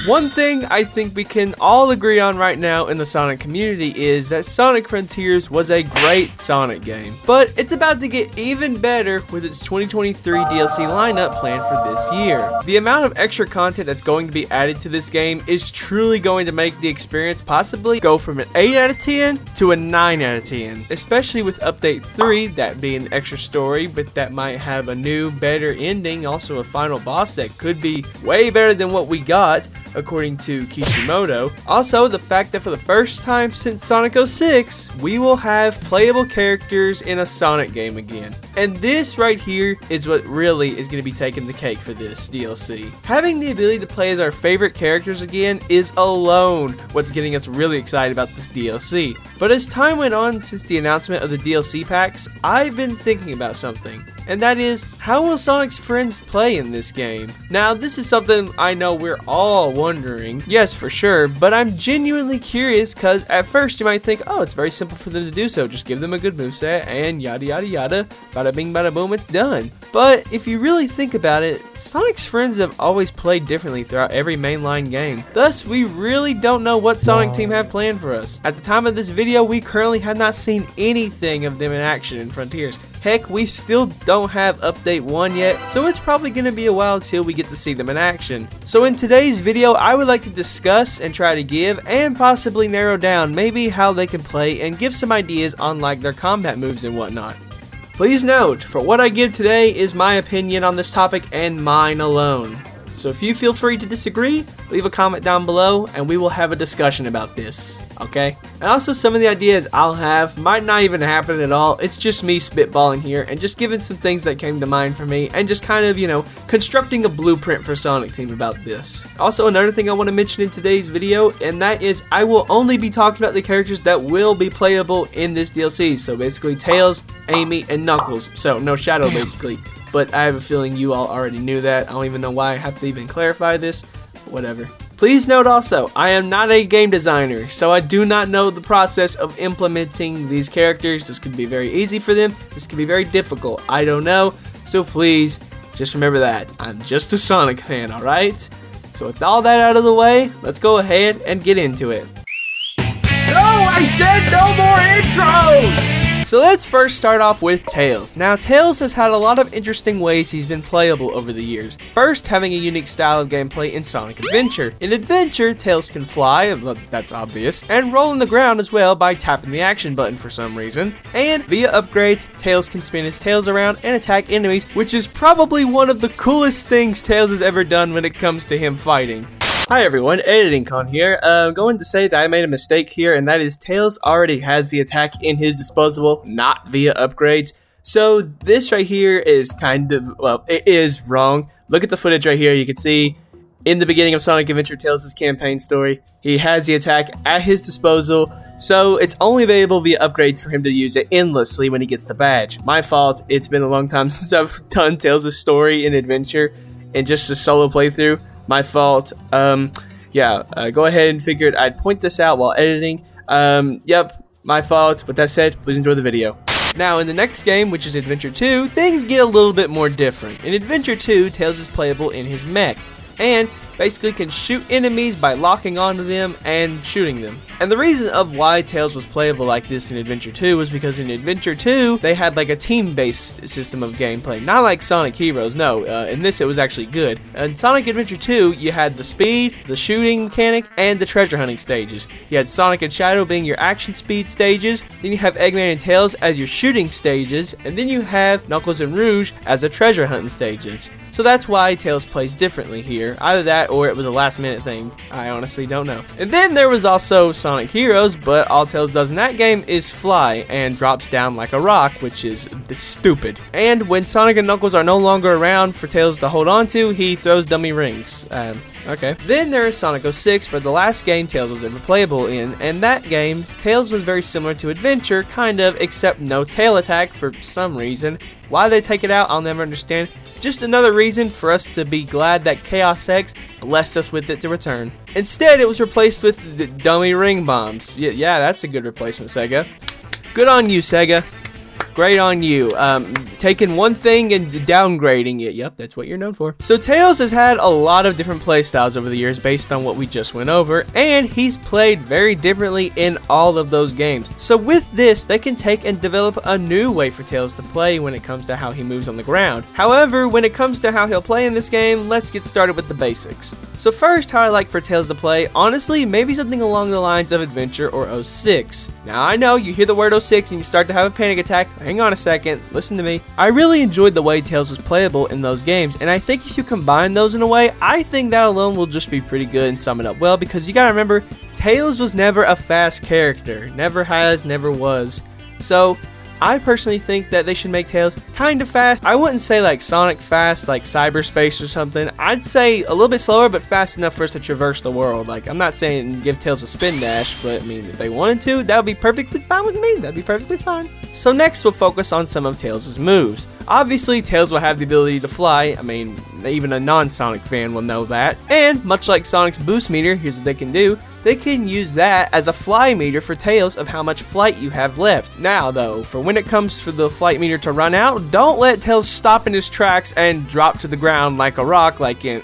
One thing I think we can all agree on right now in the Sonic community is that Sonic Frontiers was a great Sonic game, but it's about to get even better with its 2023 DLC lineup planned for this year. The amount of extra content that's going to be added to this game is truly going to make the experience possibly go from an 8 out of 10 to a 9 out of 10, especially with Update 3, that being an extra story, but that might have a new, better ending, also a final boss that could be way better than what we got, according to Kishimoto. Also, the fact that for the first time since Sonic 06, we will have playable characters in a Sonic game again. And this right here is what really is going to be taking the cake for this DLC. Having the ability to play as our favorite characters again is alone what's getting us really excited about this DLC. But as time went on since the announcement of the DLC packs, I've been thinking about something. And that is, how will Sonic's friends play in this game? Now, this is something I know we're all wondering, yes for sure, but I'm genuinely curious because at first you might think, oh, it's very simple for them to do so, just give them a good moveset and yada yada yada, bada bing bada boom, it's done. But if you really think about it, Sonic's friends have always played differently throughout every mainline game. Thus, we really don't know what Sonic Team have planned for us. At the time of this video, we currently have not seen anything of them in action in Frontiers. Heck, we still don't have Update 1 yet, so it's probably going to be a while till we get to see them in action. So in today's video, I would like to discuss and try to give, and possibly narrow down, maybe how they can play and give some ideas on like their combat moves and whatnot. Please note, for what I give today is my opinion on this topic and mine alone. So if you feel free to disagree, leave a comment down below and we will have a discussion about this, okay? And also some of the ideas I'll have might not even happen at all. It's just me spitballing here and just giving some things that came to mind for me and just kind of, you know, constructing a blueprint for Sonic Team about this. Also, another thing I want to mention in today's video, and that is I will only be talking about the characters that will be playable in this DLC. So basically Tails, Amy, and Knuckles. So no Shadow basically. But I have a feeling you all already knew that. I don't even know why I have to even clarify this. Whatever. Please note also, I am not a game designer, so I do not know the process of implementing these characters. This could be very easy for them. This could be very difficult. I don't know. So please, just remember that. I'm just a Sonic fan, alright? So with all that out of the way, let's go ahead and get into it. No, I said no more intros! So let's first start off with Tails. Now Tails has had a lot of interesting ways he's been playable over the years. First, having a unique style of gameplay in Sonic Adventure. In Adventure, Tails can fly, well, that's obvious, and roll on the ground as well by tapping the action button for some reason. And via upgrades, Tails can spin his tails around and attack enemies, which is probably one of the coolest things Tails has ever done when it comes to him fighting. Hi everyone, EditingCon here. I'm going to say that I made a mistake here, and that is Tails already has the attack in his disposable, not via upgrades. So this right here is kind of, well, it is wrong. Look at the footage right here. You can see in the beginning of Sonic Adventure Tails' campaign story, he has the attack at his disposal, so it's only available via upgrades for him to use it endlessly when he gets the badge. My fault. It's been a long time since I've done Tails' story in Adventure and just a solo playthrough. My fault. Go ahead and figured I'd point this out while editing. Yep, my fault. With that said, please enjoy the video. Now, in the next game, which is Adventure 2, things get a little bit more different. In Adventure 2, Tails is playable in his mech, and basically can shoot enemies by locking onto them and shooting them. And the reason of why Tails was playable like this in Adventure 2 was because in Adventure 2, they had like a team-based system of gameplay. Not like Sonic Heroes, no. In this, it was actually good. In Sonic Adventure 2, you had the speed, the shooting mechanic, and the treasure hunting stages. You had Sonic and Shadow being your action speed stages, then you have Eggman and Tails as your shooting stages, and then you have Knuckles and Rouge as the treasure hunting stages. So that's why Tails plays differently here. Either that or it was a last minute thing. I honestly don't know. And then there was also Sonic Heroes, but all Tails does in that game is fly and drops down like a rock, which is stupid. And when Sonic and Knuckles are no longer around for Tails to hold on to, he throws dummy rings. Okay. Then there is Sonic 06, for the last game Tails was ever playable in, and that game, Tails was very similar to Adventure, kind of, except no tail attack for some reason. Why they take it out, I'll never understand. Just another reason for us to be glad that Chaos X blessed us with it to return. Instead, it was replaced with the dummy ring bombs. Yeah, that's a good replacement, Sega. Good on you, Sega. Great on you. Taking one thing and downgrading it. Yep, that's what you're known for. So Tails has had a lot of different playstyles over the years based on what we just went over, and he's played very differently in all of those games. So with this, they can take and develop a new way for Tails to play when it comes to how he moves on the ground. However, when it comes to how he'll play in this game, let's get started with the basics. So first, how I like for Tails to play, honestly, maybe something along the lines of Adventure or 06. Now I know you hear the word 06 and you start to have a panic attack. Hang on a second, listen to me. I really enjoyed the way Tails was playable in those games, and I think if you combine those in a way, I think that alone will just be pretty good and sum it up well, because you gotta remember, Tails was never a fast character. Never has, never was. So I personally think that they should make Tails kind of fast. I wouldn't say like Sonic fast, like cyberspace or something. I'd say a little bit slower, but fast enough for us to traverse the world. Like, I'm not saying give Tails a spin dash, but I mean, if they wanted to, that would be perfectly fine with me. That'd be perfectly fine. So next, we'll focus on some of Tails' moves. Obviously, Tails will have the ability to fly. I mean, even a non-Sonic fan will know that. And much like Sonic's boost meter, here's what they can do. They can use that as a fly meter for Tails of how much flight you have left. Now though, for when it comes for the flight meter to run out, don't let Tails stop in his tracks and drop to the ground like a rock like in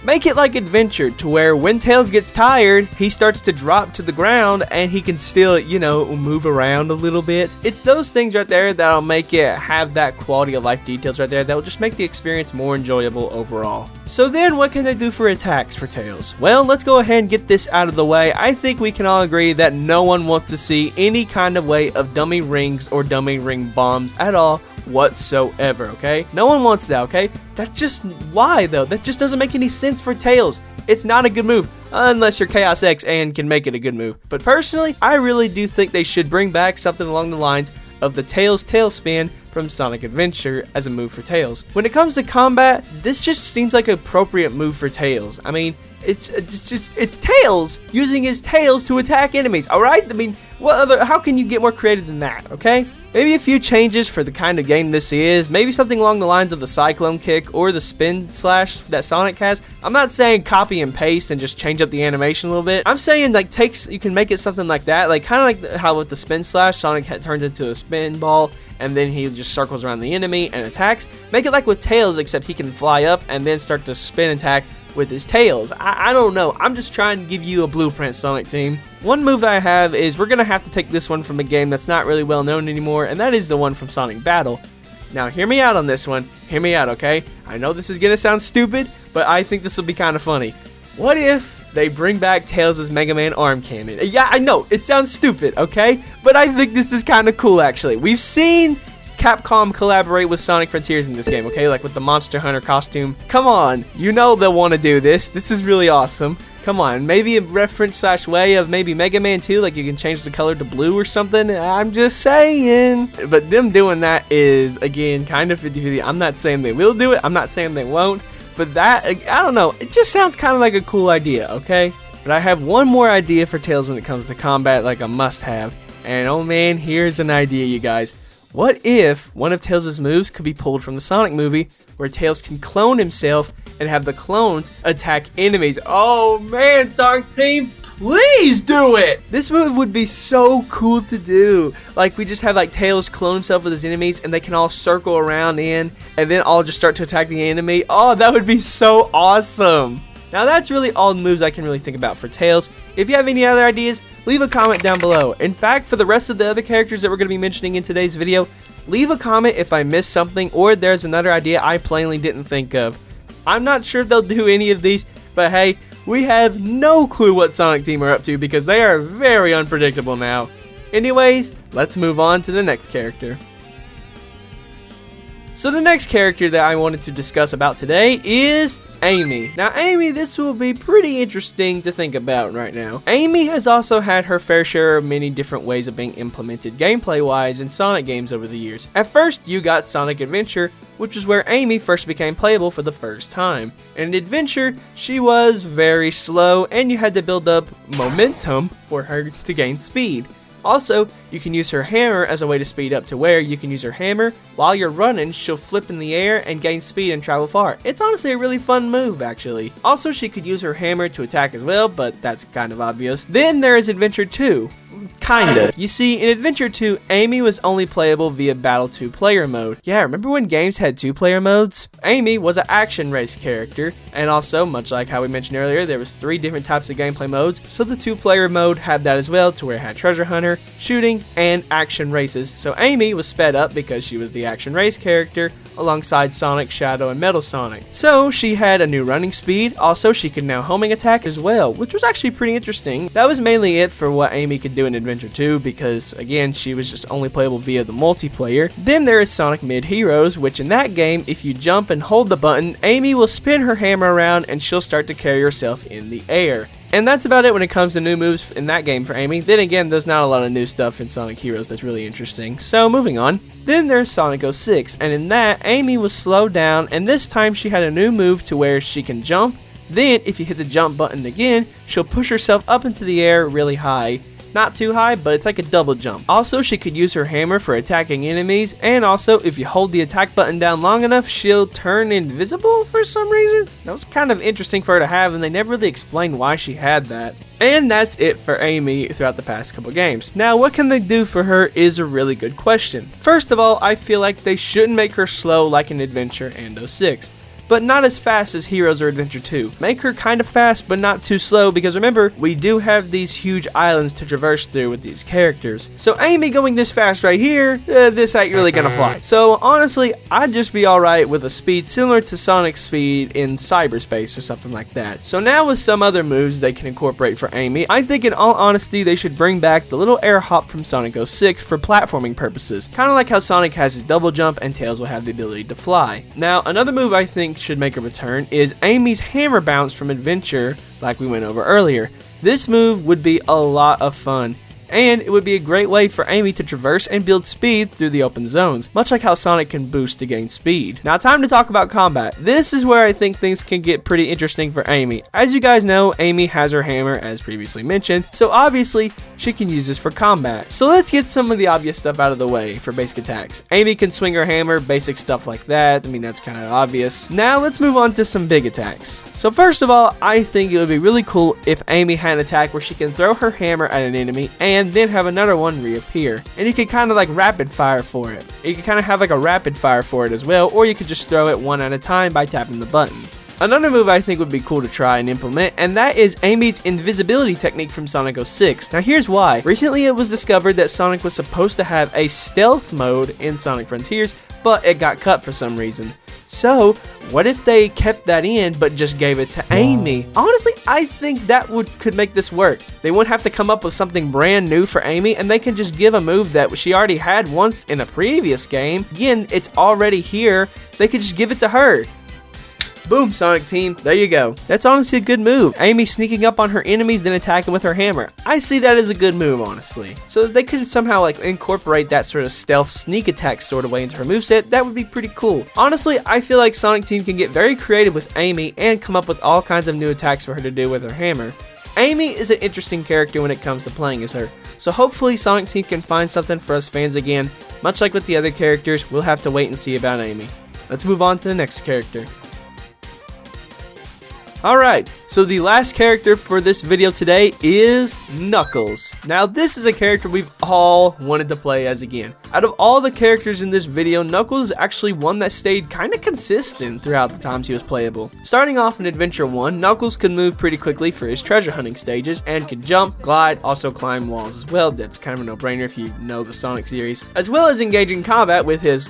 Make it like Adventure, to where when Tails gets tired, he starts to drop to the ground and he can still, you know, move around a little bit. It's those things right there that'll make it have that quality of life details right there that will just make the experience more enjoyable overall. So then what can they do for attacks for Tails? Well, let's go ahead and get this out of the way. I think we can all agree that no one wants to see any kind of way of dummy rings or dummy ring bombs at all whatsoever, okay? No one wants that, okay? That's just why though? That just doesn't make any sense for Tails. It's not a good move, unless you're Chaos X and can make it a good move. But personally, I really do think they should bring back something along the lines of the Tails Tailspin from Sonic Adventure as a move for Tails. When it comes to combat, this just seems like an appropriate move for Tails. I mean, it's Tails using his tails to attack enemies, alright? I mean, how can you get more creative than that, okay? Maybe a few changes for the kind of game this is. Maybe something along the lines of the Cyclone Kick or the Spin Slash that Sonic has. I'm not saying copy and paste and just change up the animation a little bit. I'm saying like you can make it something like that. Like kind of like how with the Spin Slash, Sonic turned into a spin ball and then he just circles around the enemy and attacks. Make it like with Tails, except he can fly up and then start to spin attack with his tails. I don't know. I'm just trying to give you a blueprint, Sonic team. One move that I have is we're going to have to take this one from a game that's not really well known anymore, and that is the one from Sonic Battle. Now, hear me out on this one. Hear me out, okay? I know this is going to sound stupid, but I think this will be kind of funny. What if they bring back Tails' Mega Man arm cannon? Yeah, I know. It sounds stupid, okay? But I think this is kind of cool, actually. We've seen Capcom collaborate with Sonic Frontiers in this game, okay? Like with the Monster Hunter costume. Come on, you know they'll want to do this. This is really awesome. Come on, maybe a reference / way of maybe Mega Man 2, like you can change the color to blue or something. I'm just saying. But them doing that is, again, kind of 50-50. I'm not saying they will do it. I'm not saying they won't. But that, I don't know, it just sounds kind of like a cool idea, okay? But I have one more idea for Tails when it comes to combat, like a must-have. And oh man, here's an idea, you guys. What if one of Tails' moves could be pulled from the Sonic movie, where Tails can clone himself and have the clones attack enemies? Oh man, Sonic team, please do it! This move would be so cool to do. Like, we just have like Tails clone himself with his enemies and they can all circle around in and then all just start to attack the enemy. Oh, that would be so awesome. Now that's really all the moves I can really think about for Tails. If you have any other ideas, leave a comment down below. In fact, for the rest of the other characters that we're going to be mentioning in today's video, leave a comment if I missed something or there's another idea I plainly didn't think of. I'm not sure if they'll do any of these, but hey, we have no clue what Sonic Team are up to because they are very unpredictable now. Anyways, let's move on to the next character. So the next character that I wanted to discuss about today is Amy. Now Amy, this will be pretty interesting to think about right now. Amy has also had her fair share of many different ways of being implemented gameplay wise in Sonic games over the years. At first you got Sonic Adventure, which is where Amy first became playable for the first time. In Adventure, she was very slow and you had to build up momentum for her to gain speed. Also, you can use her hammer as a way to speed up, to where you can use her hammer while you're running, she'll flip in the air and gain speed and travel far. It's honestly a really fun move, actually. Also, she could use her hammer to attack as well, but that's kind of obvious. Then there is Adventure 2. Kinda. You see, in Adventure 2, Amy was only playable via Battle 2 player mode. Yeah, remember when games had 2-player modes? Amy was an action race character, and also, much like how we mentioned earlier, there was 3 different types of gameplay modes, so the 2-player mode had that as well, to where it had treasure hunter, shooting, and action races. So Amy was sped up because she was the action race character, alongside Sonic, Shadow, and Metal Sonic. So she had a new running speed, also she could now homing attack as well, which was actually pretty interesting. That was mainly it for what Amy could do in Adventure 2, because again, she was just only playable via the multiplayer. Then there is Sonic Mid-Heroes, which in that game, if you jump and hold the button, Amy will spin her hammer around and she'll start to carry herself in the air. And that's about it when it comes to new moves in that game for Amy. Then again, there's not a lot of new stuff in Sonic Heroes that's really interesting. So moving on. Then there's Sonic 06, and in that, Amy was slowed down, and this time she had a new move to where she can jump. Then, if you hit the jump button again, she'll push herself up into the air really high. Not too high, but it's like a double jump. Also, she could use her hammer for attacking enemies, and also, if you hold the attack button down long enough, she'll turn invisible for some reason. That was kind of interesting for her to have, and they never really explained why she had that. And that's it for Amy throughout the past couple games. Now, what can they do for her is a really good question. First of all, I feel like they shouldn't make her slow like in Adventure and 06. But not as fast as Heroes or Adventure 2. Make her kind of fast, but not too slow, because remember, we do have these huge islands to traverse through with these characters. So Amy going this fast right here, this ain't really gonna fly. So honestly, I'd just be alright with a speed similar to Sonic's speed in cyberspace or something like that. So now with some other moves they can incorporate for Amy, I think in all honesty they should bring back the little air hop from Sonic 06 for platforming purposes. Kinda like how Sonic has his double jump and Tails will have the ability to fly. Now, another move I think should make a return is Amy's hammer bounce from Adventure, like we went over earlier. This move would be a lot of fun, and it would be a great way for Amy to traverse and build speed through the open zones, much like how Sonic can boost to gain speed. Now, time to talk about combat. This is where I think things can get pretty interesting for Amy. As you guys know, Amy has her hammer, as previously mentioned, so obviously she can use this for combat. So let's get some of the obvious stuff out of the way for basic attacks. Amy can swing her hammer, basic stuff like that. I mean, that's kind of obvious. Now let's move on to some big attacks. So first of all, I think it would be really cool if Amy had an attack where she can throw her hammer at an enemy and then have another one reappear. And you can kind of like rapid fire for it. You can kind of have like a rapid fire for it as well, or you could just throw it one at a time by tapping the button. Another move I think would be cool to try and implement, and that is Amy's invisibility technique from Sonic 06. Now here's why. Recently it was discovered that Sonic was supposed to have a stealth mode in Sonic Frontiers, but it got cut for some reason. So, what if they kept that in, but just gave it to Amy? Honestly, I think that could make this work. They wouldn't have to come up with something brand new for Amy, and they can just give a move that she already had once in a previous game. Again, it's already here. They could just give it to her. Boom, Sonic Team, there you go. That's honestly a good move. Amy sneaking up on her enemies, then attacking with her hammer. I see that as a good move, honestly. So if they could somehow like incorporate that sort of stealth sneak attack sort of way into her moveset, that would be pretty cool. Honestly, I feel like Sonic Team can get very creative with Amy and come up with all kinds of new attacks for her to do with her hammer. Amy is an interesting character when it comes to playing as her, so hopefully Sonic Team can find something for us fans again. Much like with the other characters, we'll have to wait and see about Amy. Let's move on to the next character. Alright, so the last character for this video today is Knuckles. Now this is a character we've all wanted to play as again. Out of all the characters in this video, Knuckles is actually one that stayed kind of consistent throughout the times he was playable. Starting off in Adventure 1, Knuckles could move pretty quickly for his treasure hunting stages and could jump, glide, also climb walls as well. That's kind of a no-brainer if you know the Sonic series. As well as engage in combat with his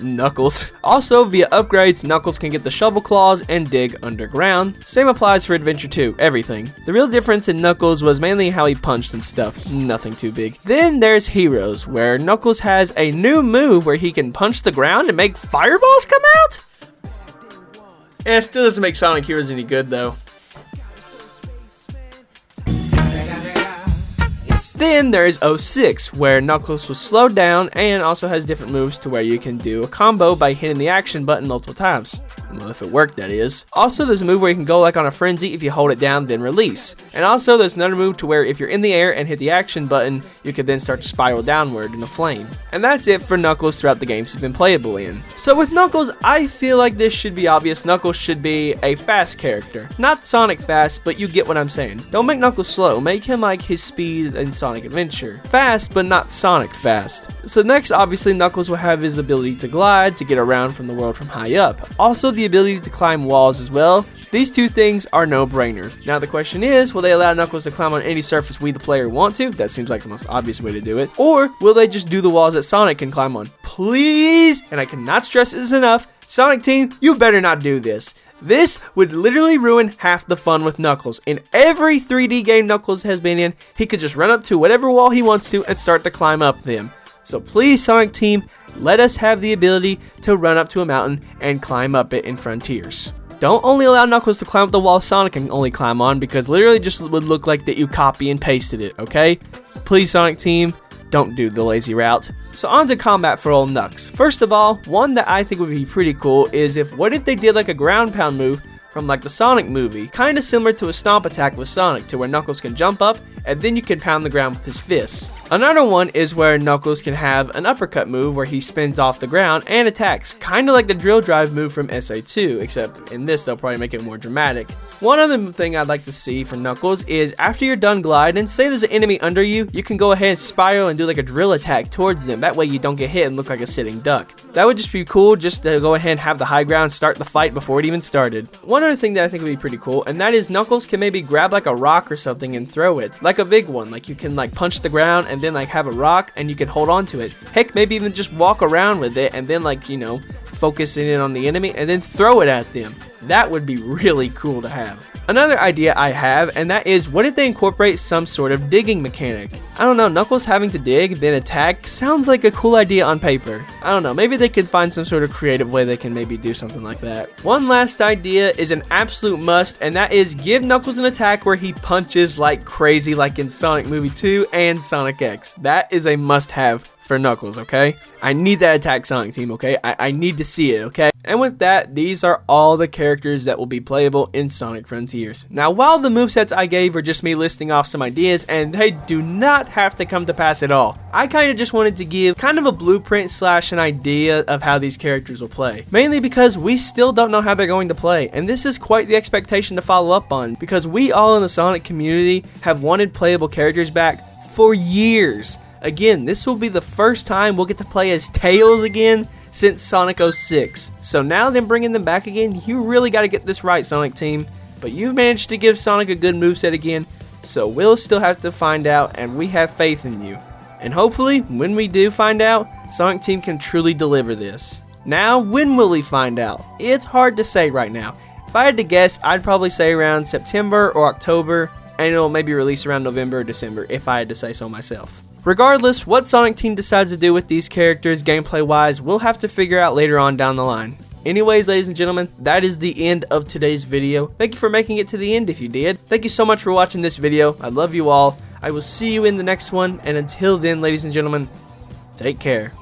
Knuckles. Also, via upgrades, Knuckles can get the shovel claws and dig underground. Same applies for Adventure 2, everything. The real difference in Knuckles was mainly how he punched and stuff, nothing too big. Then there's Heroes, where Knuckles has a new move where he can punch the ground and make fireballs come out? It still doesn't make Sonic Heroes any good though. Then there's 06, where Knuckles was slowed down and also has different moves to where you can do a combo by hitting the action button multiple times. Well, if it worked, that is. Also, there's a move where you can go like on a frenzy if you hold it down, then release. And also, there's another move to where if you're in the air and hit the action button, you could then start to spiral downward in a flame. And that's it for Knuckles throughout the games he's been playable in. So with Knuckles, I feel like this should be obvious. Knuckles should be a fast character. Not Sonic fast, but you get what I'm saying. Don't make Knuckles slow. Make him like his speed in Sonic Adventure. Fast, but not Sonic fast. So next, obviously, Knuckles will have his ability to glide, to get around from the world from high up. Also, the ability to climb walls as well. These two things are no-brainers. Now the question is, will they allow Knuckles to climb on any surface we the player want to? That seems like the most obvious way to do it. Or will they just do the walls that Sonic can climb on? Please, and I cannot stress this enough, Sonic Team, you better not do this. This would literally ruin half the fun with Knuckles. In every 3D game Knuckles has been in, he could just run up to whatever wall he wants to and start to climb up them. So please, Sonic Team, let us have the ability to run up to a mountain and climb up it in Frontiers. Don't only allow Knuckles to climb up the wall Sonic can only climb on, because literally just would look like that you copy and pasted it, okay? Please, Sonic Team, don't do the lazy route. So on to combat for old Knux. First of all, one that I think would be pretty cool is what if they did like a ground pound move from like the Sonic movie, kind of similar to a stomp attack with Sonic, to where Knuckles can jump up and then you can pound the ground with his fists. Another one is where Knuckles can have an uppercut move where he spins off the ground and attacks, kind of like the drill drive move from SA2, except in this they'll probably make it more dramatic. One other thing I'd like to see for Knuckles is after you're done gliding, say there's an enemy under you, you can go ahead and spiral and do like a drill attack towards them. That way you don't get hit and look like a sitting duck. That would just be cool, just to go ahead and have the high ground, start the fight before it even started. One other thing that I think would be pretty cool, and that is Knuckles can maybe grab like a rock or something and throw it. Like a big one, like you can like punch the ground and then like have a rock and you can hold on to it. Heck, maybe even just walk around with it and then like, you know, focusing in on the enemy and then throw it at them. That would be really cool to have. Another idea I have, and that is, what if they incorporate some sort of digging mechanic? I don't know, Knuckles having to dig, then attack, sounds like a cool idea on paper. I don't know, maybe they could find some sort of creative way they can maybe do something like that. One last idea is an absolute must, and that is give Knuckles an attack where he punches like crazy, like in Sonic Movie 2 and Sonic X. That is a must-have for Knuckles, okay? I need that attack, Sonic Team, okay? I need to see it, okay? And with that, these are all the characters that will be playable in Sonic Frontiers. Now, while the movesets I gave are just me listing off some ideas, and they do not have to come to pass at all, I kind of just wanted to give kind of a blueprint / an idea of how these characters will play. Mainly because we still don't know how they're going to play, and this is quite the expectation to follow up on, because we all in the Sonic community have wanted playable characters back for years. Again, this will be the first time we'll get to play as Tails again since Sonic 06. So now them bringing them back again, you really got to get this right, Sonic Team. But you've managed to give Sonic a good moveset again, so we'll still have to find out, and we have faith in you. And hopefully, when we do find out, Sonic Team can truly deliver this. Now, when will we find out? It's hard to say right now. If I had to guess, I'd probably say around September or October, and it'll maybe release around November or December, if I had to say so myself. Regardless, what Sonic Team decides to do with these characters gameplay-wise, we'll have to figure out later on down the line. Anyways, ladies and gentlemen, that is the end of today's video. Thank you for making it to the end if you did. Thank you so much for watching this video. I love you all. I will see you in the next one, and until then, ladies and gentlemen, take care.